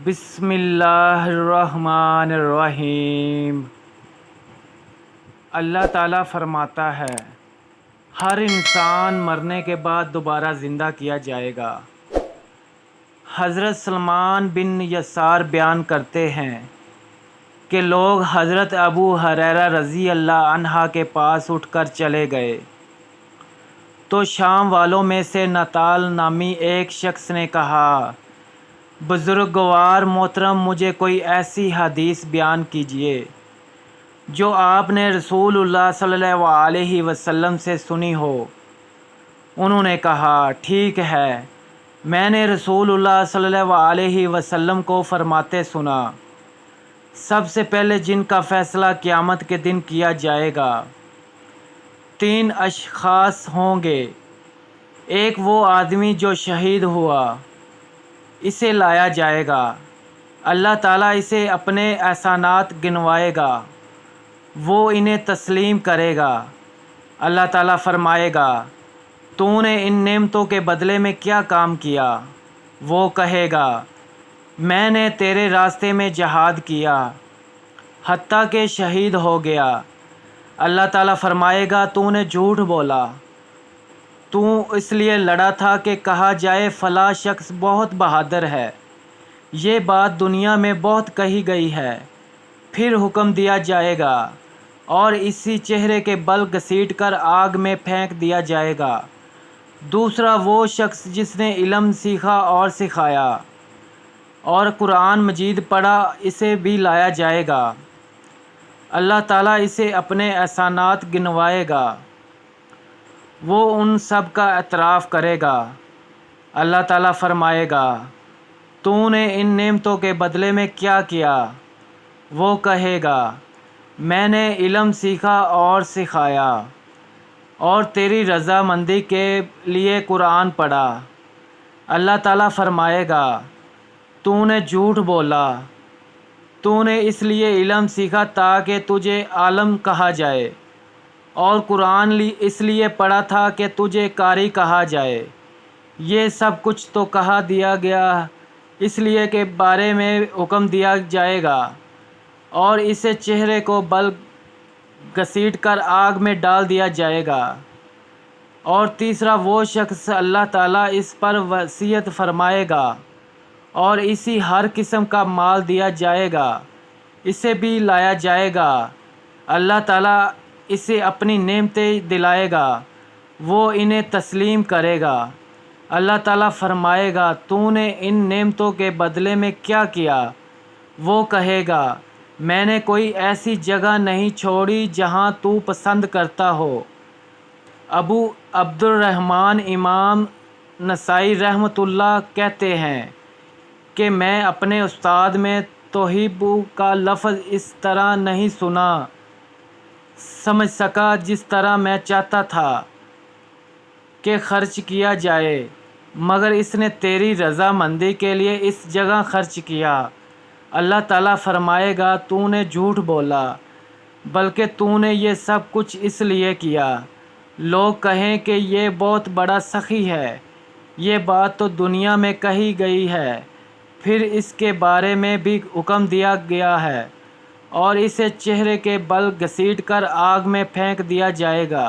بسم اللہ الرحمن الرحیم۔ اللہ تعالیٰ فرماتا ہے، ہر انسان مرنے کے بعد دوبارہ زندہ کیا جائے گا۔ حضرت سلمان بن یسار بیان کرتے ہیں کہ لوگ حضرت ابو ہریرہ رضی اللہ عنہ کے پاس اٹھ کر چلے گئے تو شام والوں میں سے نطال نامی ایک شخص نے کہا، بزرگوار محترم، مجھے کوئی ایسی حدیث بیان کیجیے جو آپ نے رسول اللہ صلی اللہ علیہ وسلم سے سنی ہو۔ انہوں نے کہا، ٹھیک ہے، میں نے رسول اللہ صلی اللہ علیہ وسلم کو فرماتے سنا، سب سے پہلے جن کا فیصلہ قیامت کے دن کیا جائے گا 3 اشخاص ہوں گے۔ ایک وہ آدمی جو شہید ہوا، اسے لایا جائے گا، اللہ تعالیٰ اسے اپنے احسانات گنوائے گا، وہ انہیں تسلیم کرے گا۔ اللہ تعالیٰ فرمائے گا، تو نے ان نعمتوں کے بدلے میں کیا کام کیا؟ وہ کہے گا، میں نے تیرے راستے میں جہاد کیا حتیٰ کہ شہید ہو گیا۔ اللہ تعالیٰ فرمائے گا، تو نے جھوٹ بولا، تو اس لیے لڑا تھا کہ کہا جائے فلاں شخص بہت بہادر ہے۔ یہ بات دنیا میں بہت کہی گئی ہے۔ پھر حکم دیا جائے گا اور اسی چہرے کے بل گھسیٹ کر آگ میں پھینک دیا جائے گا۔ دوسرا وہ شخص جس نے علم سیکھا اور سکھایا اور قرآن مجید پڑھا، اسے بھی لایا جائے گا، اللہ تعالیٰ اسے اپنے احسانات گنوائے گا، وہ ان سب کا اعتراف کرے گا۔ اللہ تعالیٰ فرمائے گا، تو نے ان نعمتوں کے بدلے میں کیا کیا؟ وہ کہے گا، میں نے علم سیکھا اور سکھایا اور تیری رضامندی کے لیے قرآن پڑھا۔ اللہ تعالیٰ فرمائے گا، تو نے جھوٹ بولا، تو نے اس لیے علم سیکھا تاکہ تجھے عالم کہا جائے اور قرآن اس لیے پڑھا تھا کہ تجھے قاری کہا جائے۔ یہ سب کچھ تو کہا دیا گیا اس لیے کہ بارے میں حکم دیا جائے گا اور اسے چہرے کو بل گھسیٹ کر آگ میں ڈال دیا جائے گا۔ اور تیسرا وہ شخص اللہ تعالیٰ اس پر وصیت فرمائے گا اور اسی ہر قسم کا مال دیا جائے گا، اسے بھی لایا جائے گا، اللہ تعالیٰ اسے اپنی نعمتیں دلائے گا، وہ انہیں تسلیم کرے گا۔ اللہ تعالیٰ فرمائے گا، تو نے ان نعمتوں کے بدلے میں کیا کیا؟ وہ کہے گا، میں نے کوئی ایسی جگہ نہیں چھوڑی جہاں تو پسند کرتا ہو۔ ابو عبد الرحمن امام نسائی رحمۃ اللہ کہتے ہیں کہ میں اپنے استاد میں توحیب کا لفظ اس طرح نہیں سمجھ سکا جس طرح میں چاہتا تھا کہ خرچ کیا جائے، مگر اس نے تیری رضا مندی کے لیے اس جگہ خرچ کیا۔ اللہ تعالیٰ فرمائے گا، تو نے جھوٹ بولا، بلکہ تو نے یہ سب کچھ اس لیے کیا لوگ کہیں کہ یہ بہت بڑا سخی ہے۔ یہ بات تو دنیا میں کہی گئی ہے، پھر اس کے بارے میں بھی حکم دیا گیا ہے اور اسے چہرے کے بل گھسیٹ کر آگ میں پھینک دیا جائے گا۔